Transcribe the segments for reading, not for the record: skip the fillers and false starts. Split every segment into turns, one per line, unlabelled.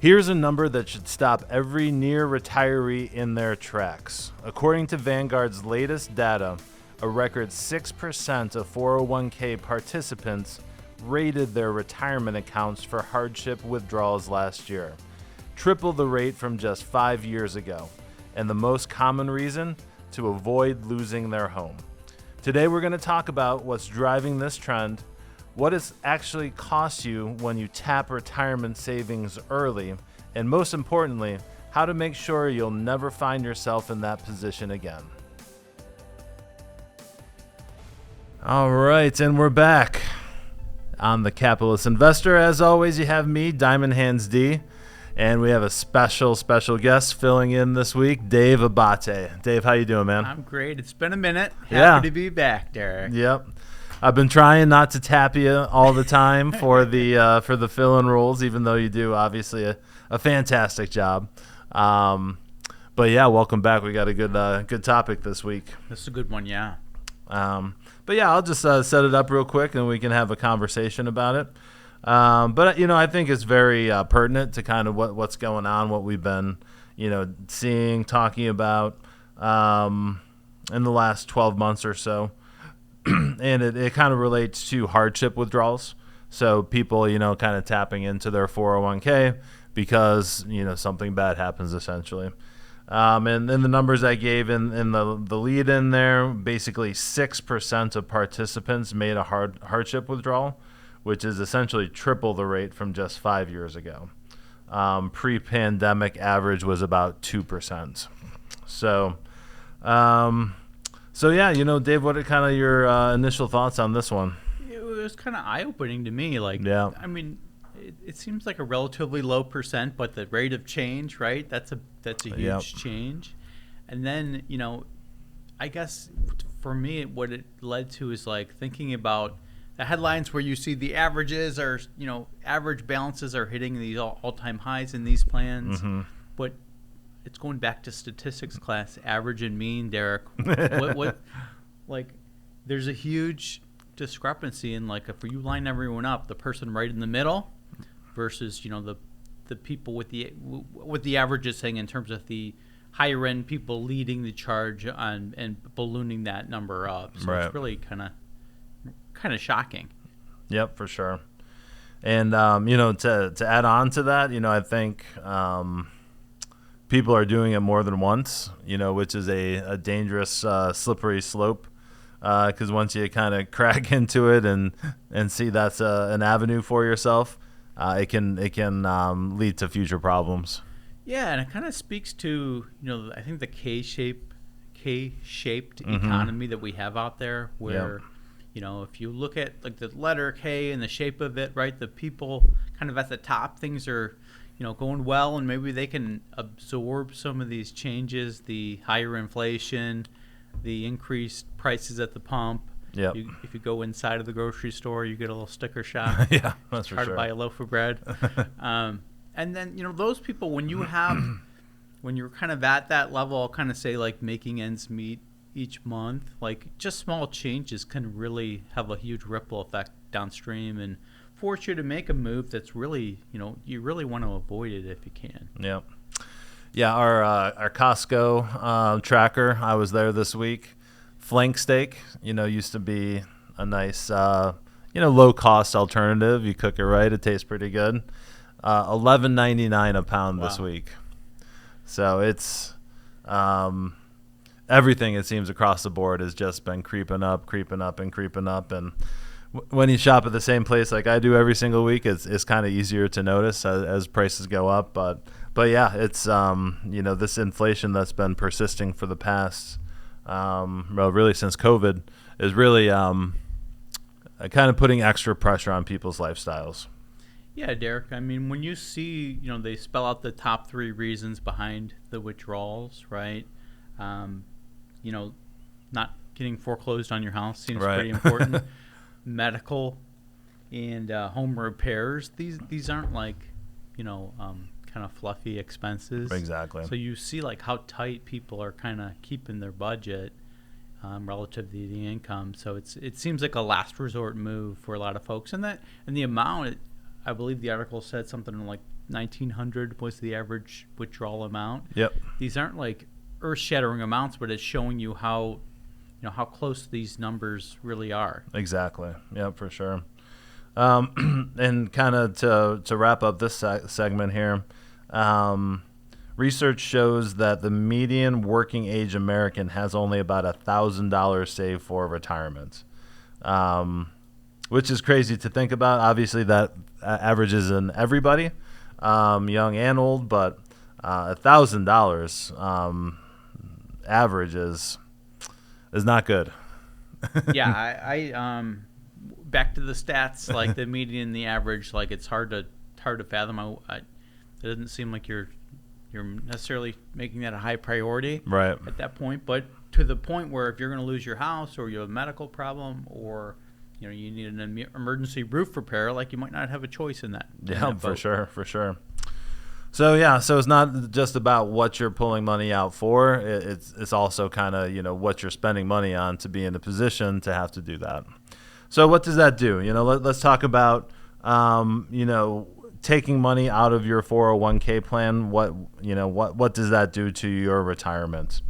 Here's a number that should stop every near retiree in their tracks. According to Vanguard's latest data, a record 6% of 401k participants rated their retirement accounts for hardship withdrawals last year, triple the rate from just 5 years ago, and the most common reason, to avoid losing their home. Today we're going to talk about what's driving this trend, what it actually costs you when you tap retirement savings early, and most importantly, how to make sure you'll never find yourself in that position again. All right, and we're back on The Capitalist Investor. As always, you have me, Diamond Hands D, and we have a special guest filling in this week, Dave Abate. Dave, how you doing, man?
I'm great. It's been a minute. Happy to be back, Derek.
Yep. I've been trying not to tap you all the time for the fill-in roles, even though you do obviously a fantastic job. But yeah, welcome back. We got a good topic this week.
This is a good one, yeah.
But yeah, I'll just set it up real quick and we can have a conversation about it. But I think it's very pertinent to kind of what's going on, what we've been seeing, talking about in the last 12 months or so. And it kind of relates to hardship withdrawals. So people, kind of tapping into their 401k because, something bad happens essentially. And then the numbers I gave in the lead in there, basically 6% of participants made a hardship withdrawal, which is essentially triple the rate from just 5 years ago. Pre-pandemic average was about 2%. So yeah, Dave, what are kind of your initial thoughts on this one?
It was kind of eye-opening to me.
Yeah.
I mean, it seems like a relatively low percent, but the rate of change, right? That's a huge change. And then, I guess for me, what it led to is thinking about the headlines where you see the averages are, average balances are hitting these all-time highs in these plans, but it's going back to statistics class, average and mean, Derek. what there's a huge discrepancy in if you line everyone up, the person right in the middle versus the people with the averages saying in terms of the higher end people leading the charge on and ballooning that number up. So
right.
It's really kind of shocking.
Yep, for sure. And to add on to that, I think people are doing it more than once, which is a dangerous, slippery slope. Because once you kind of crack into it and see that's an avenue for yourself, it can lead to future problems.
Yeah, and it kind of speaks to I think the K-shaped economy that we have out there, where if you look at the letter K and the shape of it, right, the people kind of at the top, things are going well, and maybe they can absorb some of these changes, the higher inflation, the increased prices at the pump.
Yeah.
If you go inside of the grocery store, you get a little sticker shock.
Yeah, that's for
sure.
sure.
To buy a loaf of bread. And then, those people, when you're kind of at that level, I'll kind of say making ends meet each month, just small changes can really have a huge ripple effect downstream and force you to make a move that's really, you really want to avoid it if you can.
Yeah. Yeah, our Costco tracker, I was there this week. Flank steak, used to be a nice, low-cost alternative. You cook it right, it tastes pretty good. $11.99 a pound this week. So it's everything, it seems, across the board has just been creeping up. And when you shop at the same place like I do every single week, it's kind of easier to notice as prices go up. But yeah, it's this inflation that's been persisting for the past really since COVID is really kind of putting extra pressure on people's lifestyles.
Yeah, Derek. I mean, when you see they spell out the top 3 reasons behind the withdrawals, right? Not getting foreclosed on your house seems
right.
pretty important. Medical and home repairs. These aren't kind of fluffy expenses.
Exactly.
So you see how tight people are kind of keeping their budget relative to the income. So it seems like a last resort move for a lot of folks. And the amount, I believe the article said something like $1,900 was the average withdrawal amount.
Yep.
These aren't like earth-shattering amounts, but it's showing you how close these numbers really are.
Exactly. Yep, for sure. And kind of to wrap up this segment here, research shows that the median working age American has only about $1,000 saved for retirement, which is crazy to think about. Obviously, that averages in everybody, young and old, but $1,000 average is not good.
Yeah, I back to the stats, like the median, the average, like it's hard to fathom. It doesn't seem like you're necessarily making that a high priority
right
at that point, but to the point where if you're going to lose your house or you have a medical problem or you need an emergency roof repair, like you might not have a choice in that.
Yeah, for sure. So it's not just about what you're pulling money out for. It's also kind of what you're spending money on to be in a position to have to do that. So what does that do? Let's talk about taking money out of your 401k plan. What does that do to your retirement?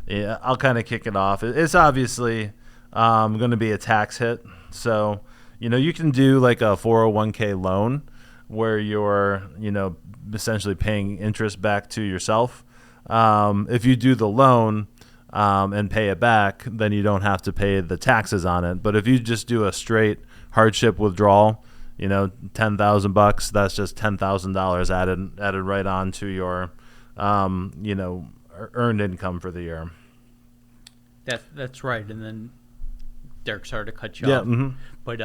Yeah, I'll kind of kick it off. It's obviously going to be a tax hit. So you can do like a 401k loan where you're essentially paying interest back to yourself. If you do the loan and pay it back, then you don't have to pay the taxes on it. But if you just do a straight hardship withdrawal, $10,000, that's just $10,000 added right on to your earned income for the year.
That's right. And then Derek, sorry to cut you
yeah,
off,
mm-hmm.
but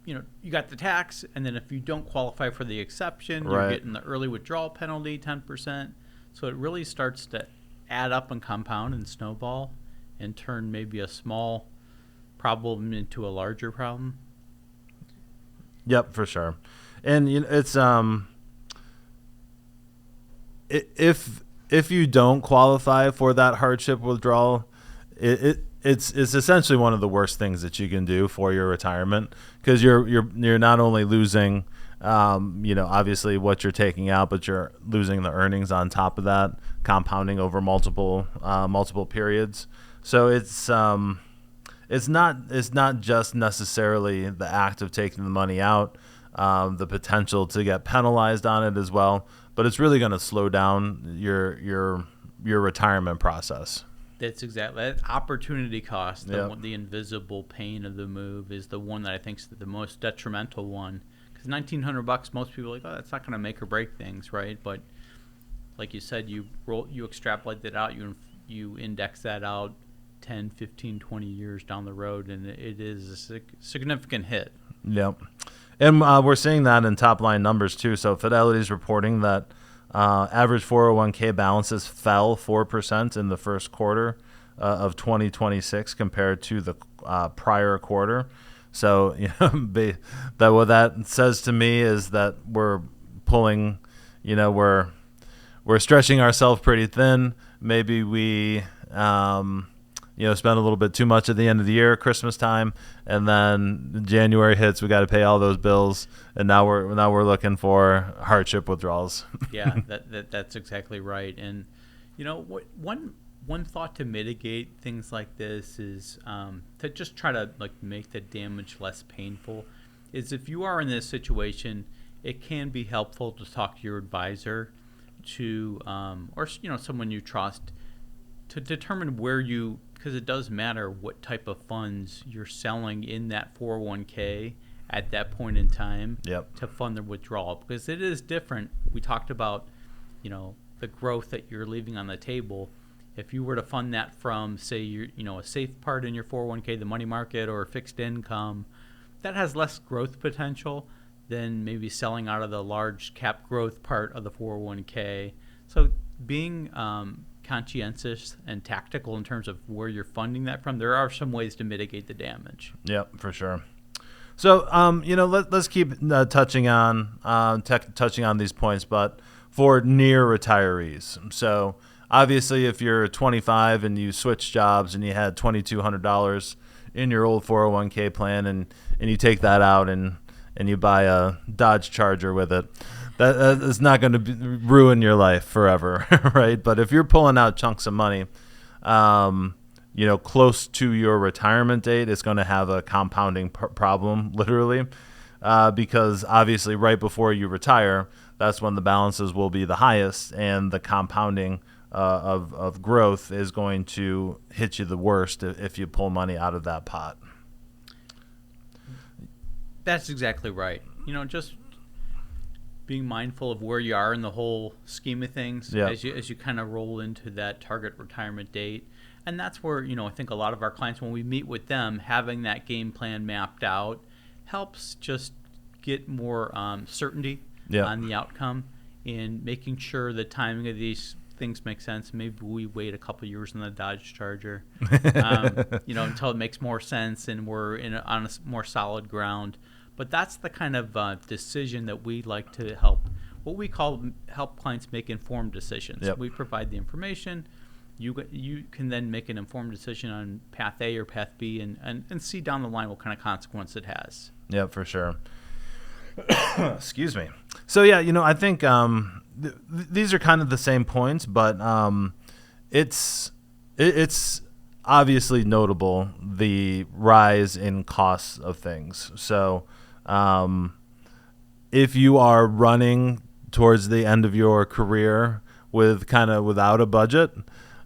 you got the tax, and then if you don't qualify for the exception,
right.
You're getting the early withdrawal penalty, 10%. So it really starts to add up and compound and snowball and turn maybe a small problem into a larger problem.
Yep, for sure. And it's if you don't qualify for that hardship withdrawal, it's essentially one of the worst things that you can do for your retirement, because you're not only losing obviously what you're taking out, but you're losing the earnings on top of that, compounding over multiple periods. So it's not just necessarily the act of taking the money out, the potential to get penalized on it as well, but it's really going to slow down your retirement process.
That's exactly that opportunity cost.
Yep.
The invisible pain of the move is the one that I think is the most detrimental one. Because $1,900, most people are like, oh, that's not going to make or break things, right? But like you said, you extrapolate that out, you index that out 10, 15, 20 years down the road, and it is a significant hit.
Yep. And we're seeing that in top line numbers too. So Fidelity's reporting that average 401k balances fell 4% in the first quarter of 2026 compared to the prior quarter. So what that says to me is that we're pulling, we're stretching ourselves pretty thin. Maybe we spend a little bit too much at the end of the year, Christmas time, and then January hits, we got to pay all those bills, and now we're looking for hardship withdrawals.
Yeah, that's exactly right. And one thought to mitigate things like this is to just try to make the damage less painful. Is if you are in this situation, it can be helpful to talk to your advisor, or someone you trust, to determine because it does matter what type of funds you're selling in that 401k at that point in time.
Yep.
To fund the withdrawal, because it is different. We talked about, the growth that you're leaving on the table. If you were to fund that from, say, a safe part in your 401k, the money market or fixed income, that has less growth potential than maybe selling out of the large cap growth part of the 401k. So being conscientious and tactical in terms of where you're funding that from, there are some ways to mitigate the damage.
Yep, for sure. So, let's keep touching on these points, but for near retirees. So, obviously, if you're 25 and you switch jobs and you had $2,200 in your old 401k plan, and you take that out and you buy a Dodge Charger with it, that is not going to ruin your life forever, right? But if you're pulling out chunks of money, close to your retirement date, it's going to have a compounding problem, literally, because obviously right before you retire, that's when the balances will be the highest, and the compounding of growth is going to hit you the worst if you pull money out of that pot.
That's exactly right. Just being mindful of where you are in the whole scheme of things as you kind of roll into that target retirement date. And that's where, I think a lot of our clients, when we meet with them, having that game plan mapped out helps just get more certainty on the outcome, and making sure the timing of these things make sense. Maybe we wait a couple years on the Dodge Charger, until it makes more sense and we're on a more solid ground. But that's the kind of decision that we like to help clients make informed decisions.
Yep.
We provide the information. You can then make an informed decision on path A or path B and see down the line what kind of consequence it has.
Yeah, for sure. Excuse me. So yeah, I think these are kind of the same points, but it's obviously notable the rise in costs of things. So if you are running towards the end of your career without a budget,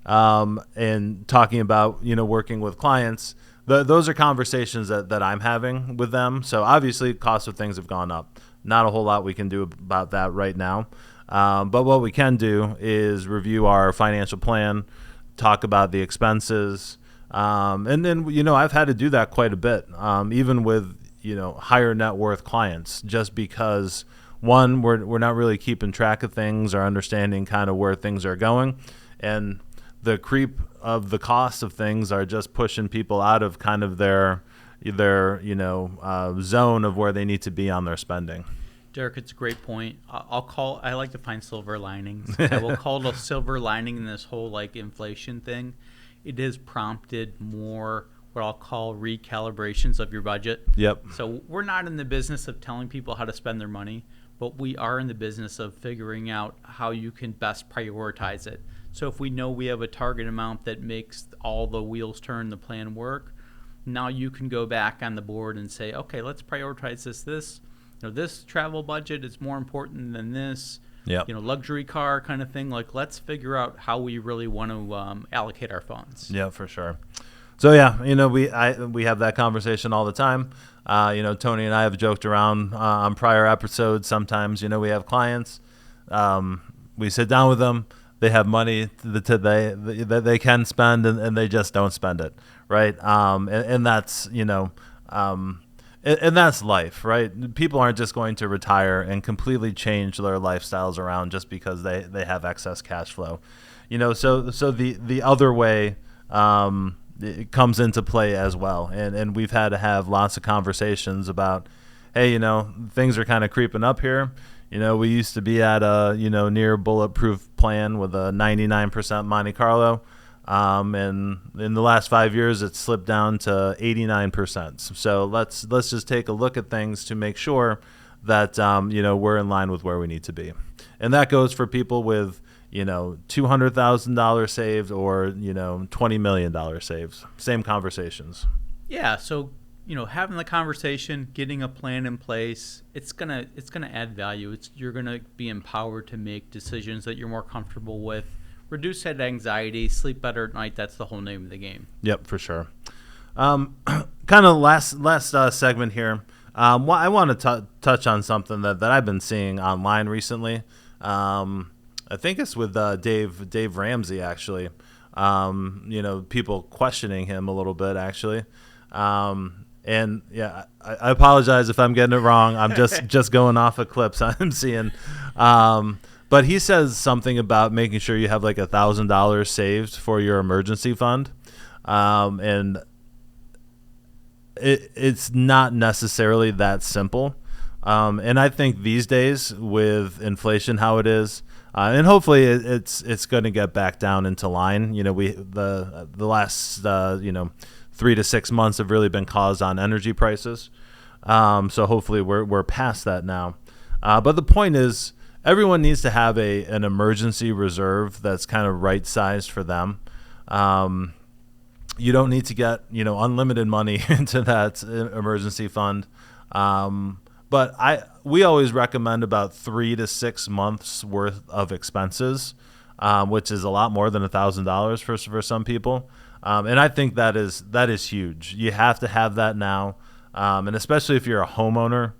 and talking about working with clients, those are conversations that I'm having with them. So obviously costs of things have gone up. Not a whole lot we can do about that right now. But what we can do is review our financial plan, talk about the expenses. And then, I've had to do that quite a bit, even with, higher net worth clients, just because, one, we're not really keeping track of things or understanding kind of where things are going. And the creep of the cost of things are just pushing people out of kind of their zone of where they need to be on their spending.
Derek, it's a great point. I like to find silver linings. I will call it a silver lining in this whole inflation thing. It has prompted more what I'll call recalibrations of your budget.
Yep.
So we're not in the business of telling people how to spend their money, but we are in the business of figuring out how you can best prioritize it. So if we know we have a target amount that makes all the wheels turn, the plan work, now you can go back on the board and say, okay, let's prioritize this. This travel budget is more important than this.
Yep.
Luxury car kind of thing. Let's figure out how we really want to allocate our funds.
Yeah, for sure. So yeah, we have that conversation all the time. Tony and I have joked around on prior episodes. Sometimes, we have clients. We sit down with them. They have money that they can spend, and they just don't spend it, right? And that's and that's life, right? People aren't just going to retire and completely change their lifestyles around just because they have excess cash flow, So the other way it comes into play as well, and we've had to have lots of conversations about, hey, things are kind of creeping up here. We used to be at a, near bulletproof plan with a 99% Monte Carlo. And in the last 5 years, it's slipped down to 89%. So let's just take a look at things to make sure that, we're in line with where we need to be. And that goes for people with, $200,000 saved or, $20 million saved. Same conversations.
Yeah. So, having the conversation, getting a plan in place, it's gonna add value. You're gonna be empowered to make decisions that you're more comfortable with, reduce that anxiety, sleep better at night. That's the whole name of the game.
Yep, for sure. Kind of last segment here. I want to touch on something that I've been seeing online recently. I think it's with Dave Ramsey, actually. People questioning him a little bit, actually. And yeah, I apologize if I'm getting it wrong. I'm just going off of clips I'm seeing. But he says something about making sure you have like $1,000 saved for your emergency fund. And it's not necessarily that simple. And I think these days with inflation, how it is, and hopefully it's going to get back down into line. The last 3 to 6 months have really been caused on energy prices. So hopefully we're past that now. But the point is, everyone needs to have an emergency reserve that's kind of right sized for them. You don't need to get, unlimited money into that emergency fund. But we always recommend about 3 to 6 months worth of expenses, which is a lot more than $1,000 for some people. And I think that is huge. You have to have that now. And especially if you're a homeowner,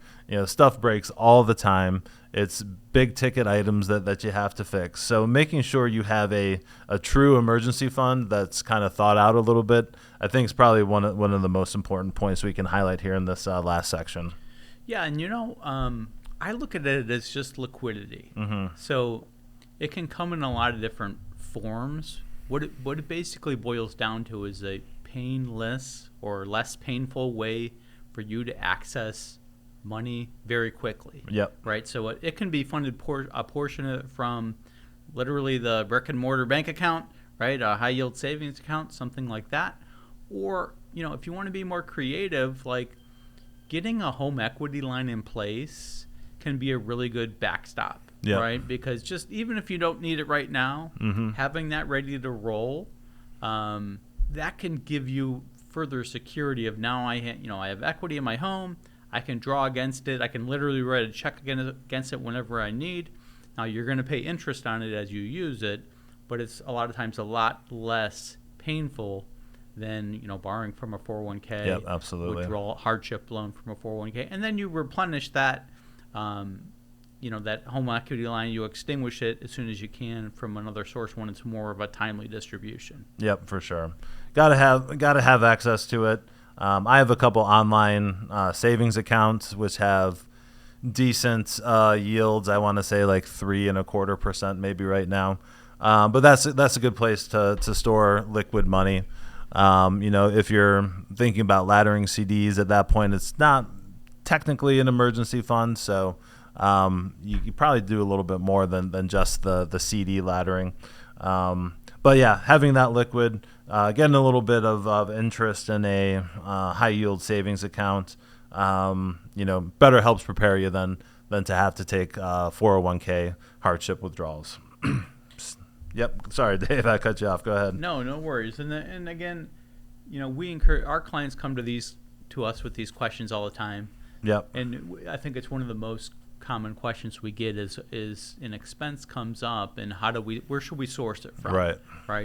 stuff breaks all the time. It's big ticket items that you have to fix. So making sure you have a true emergency fund that's kind of thought out a little bit, I think is probably one of the most important points we can highlight here in this last section.
Yeah, and I look at it as just liquidity.
Mm-hmm.
So it can come in a lot of different forms. What it basically boils down to is a painless or less painful way for you to access money very quickly.
Yep.
Right. So it can be funded a portion of it from literally the brick and mortar bank account, right? A high yield savings account, something like that. Or, if you want to be more creative, like getting a home equity line in place can be a really good backstop,
yep.
right? Because just even if you don't need it right now,
mm-hmm.
having that ready to roll, that can give you further security of now I have equity in my home. I can draw against it. I can literally write a check against it whenever I need. Now, you're going to pay interest on it as you use it, but it's a lot of times a lot less painful than borrowing from a 401k.
Yep, absolutely.
Withdrawal hardship loan from a 401k, and then you replenish that, that home equity line. You extinguish it as soon as you can from another source when it's more of a timely distribution.
Yep, for sure. Gotta have access to it. I have a couple online savings accounts which have decent yields. I want to say like 3.25% maybe right now. But that's a good place to store liquid money. If you're thinking about laddering CDs at that point, it's not technically an emergency fund, so you probably do a little bit more than just the CD laddering. But yeah, having that liquid, getting a little bit of interest in a high yield savings account, better helps prepare you than to have to take 401k hardship withdrawals. Yep. Sorry, Dave, I cut you off. Go ahead.
No worries. And again, we encourage our clients come to us with these questions all the time.
Yep.
And I think it's one of the most common questions we get is an expense comes up, and where should we source it from? Right.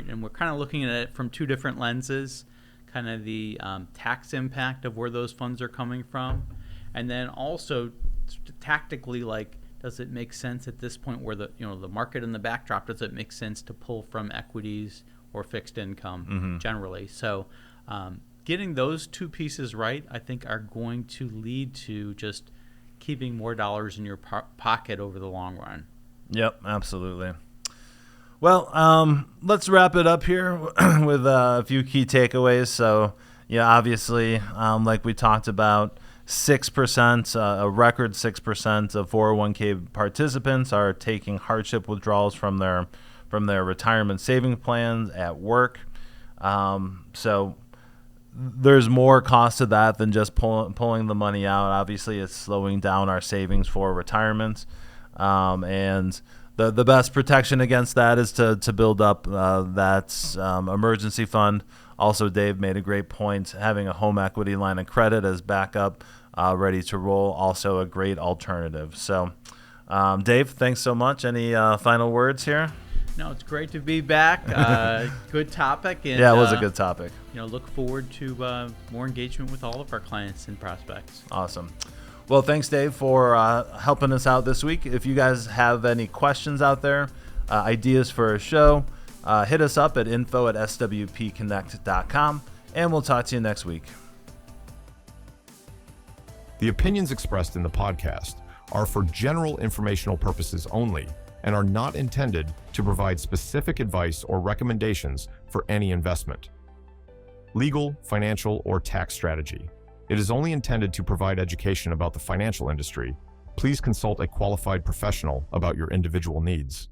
And we're kind of looking at it from two different lenses, kind of the tax impact of where those funds are coming from, and then also tactically, like, does it make sense at this point where the market and the backdrop, does it make sense to pull from equities or fixed income
mm-hmm.
generally? So getting those two pieces right, I think, are going to lead to just keeping more dollars in your pocket over the long run.
Yep, absolutely. Well, let's wrap it up here with a few key takeaways. So, obviously, like we talked about, 6%, a record 6% of 401k participants are taking hardship withdrawals from their retirement saving plans at work. So there's more cost to that than just pulling the money out. Obviously, it's slowing down our savings for retirement. And the best protection against that is to build up that emergency fund. Also, Dave made a great point. Having a home equity line of credit as backup, ready to roll, also a great alternative. So, Dave, thanks so much. Any final words here?
No, it's great to be back. Good topic. And,
yeah, it was a good topic.
Look forward to more engagement with all of our clients and prospects.
Awesome. Well, thanks, Dave, for helping us out this week. If you guys have any questions out there, ideas for a show, hit us up at info@swpconnect.com, and we'll talk to you next week.
The opinions expressed in the podcast are for general informational purposes only and are not intended to provide specific advice or recommendations for any investment, legal, financial, or tax strategy. It is only intended to provide education about the financial industry. Please consult a qualified professional about your individual needs.